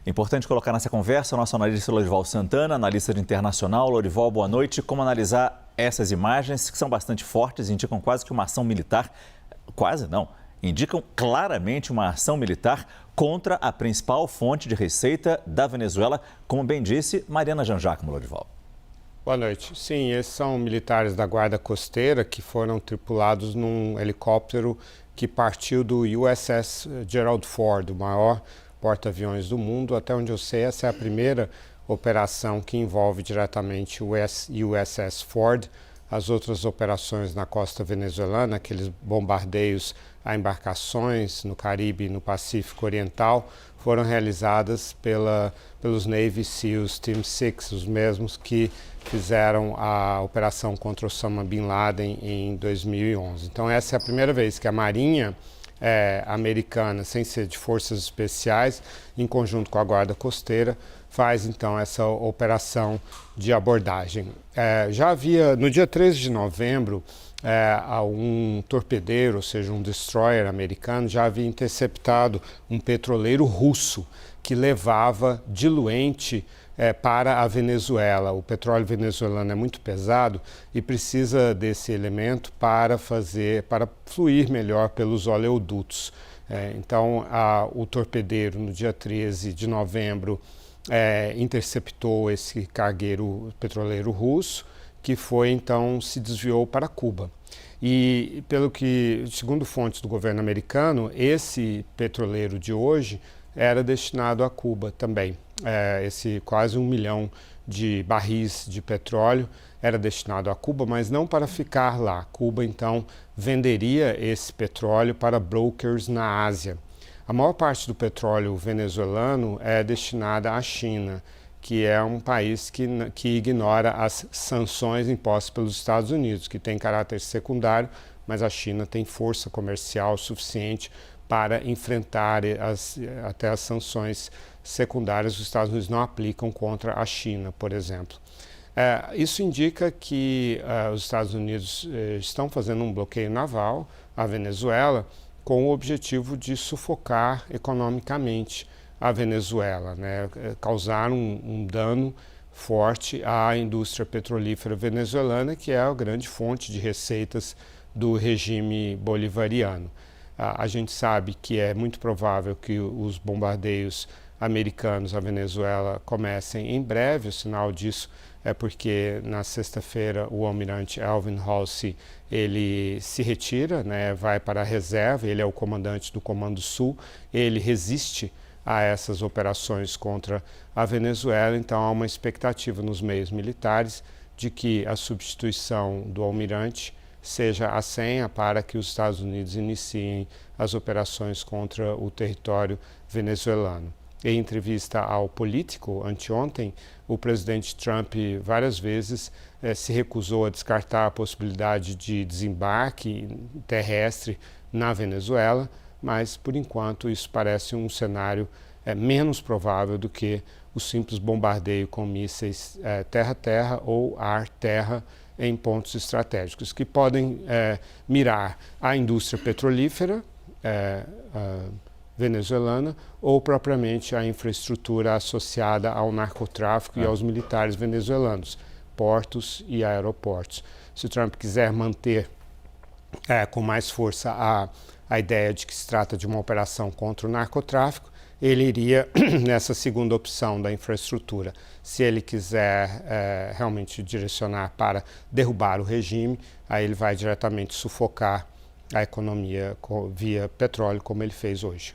É importante colocar nessa conversa o nosso analista Lorival Santana, analista de internacional. Lorival, boa noite. Como analisar essas imagens que são bastante fortes, indicam quase que uma ação militar, quase não, indicam claramente uma ação militar contra a principal fonte de receita da Venezuela, como bem disse Mariana Janjacmo, Lorival. Boa noite. Sim, esses são militares da Guarda Costeira que foram tripulados num helicóptero que partiu do USS Gerald Ford, o maior porta-aviões do mundo. Até onde eu sei, essa é a primeira operação que envolve diretamente o USS Ford. As outras operações na costa venezuelana, aqueles bombardeios a embarcações no Caribe e no Pacífico Oriental, foram realizadas pelos Navy SEALs Team 6, os mesmos que fizeram a operação contra Osama Bin Laden em 2011. Então essa é a primeira vez que a Marinha americana, sem ser de forças especiais, em conjunto com a Guarda Costeira, faz então essa operação de abordagem. Já havia, no dia 13 de novembro, um torpedeiro, ou seja, um destroyer americano, já havia interceptado um petroleiro russo que levava diluente para a Venezuela. O petróleo venezuelano é muito pesado e precisa desse elemento para fluir melhor pelos oleodutos. Então, o torpedeiro, no dia 13 de novembro, interceptou esse cargueiro petroleiro russo, que então se desviou para Cuba. E segundo fontes do governo americano, esse petroleiro de hoje era destinado a Cuba também. Esse quase 1 milhão de barris de petróleo era destinado a Cuba, mas não para ficar lá. Cuba, então, venderia esse petróleo para brokers na Ásia. A maior parte do petróleo venezuelano é destinada à China, que é um país que ignora as sanções impostas pelos Estados Unidos, que tem caráter secundário, mas a China tem força comercial suficiente para enfrentar até as sanções secundárias. Os Estados Unidos não aplicam contra a China, por exemplo. Isso indica que os Estados Unidos estão fazendo um bloqueio naval à Venezuela com o objetivo de sufocar economicamente a Venezuela, causar um dano forte à indústria petrolífera venezuelana, que é a grande fonte de receitas do regime bolivariano. A gente sabe que é muito provável que os bombardeios americanos à Venezuela comecem em breve. O sinal disso é porque na sexta-feira o almirante Alvin Halsey ele se retira, vai para a reserva. Ele é o comandante do Comando Sul. Ele resiste a essas operações contra a Venezuela. Então há uma expectativa nos meios militares de que a substituição do almirante seja a senha para que os Estados Unidos iniciem as operações contra o território venezuelano. Em entrevista ao Político, anteontem, o presidente Trump várias vezes se recusou a descartar a possibilidade de desembarque terrestre na Venezuela, mas, por enquanto, isso parece um cenário menos provável do que o simples bombardeio com mísseis terra-terra ou ar-terra em pontos estratégicos, que podem mirar a indústria petrolífera venezuelana ou propriamente a infraestrutura associada ao narcotráfico e aos militares venezuelanos, portos e aeroportos. Se o Trump quiser manter com mais força a ideia de que se trata de uma operação contra o narcotráfico, ele iria nessa segunda opção da infraestrutura. Se ele quiser realmente direcionar para derrubar o regime, aí ele vai diretamente sufocar a economia via petróleo, como ele fez hoje.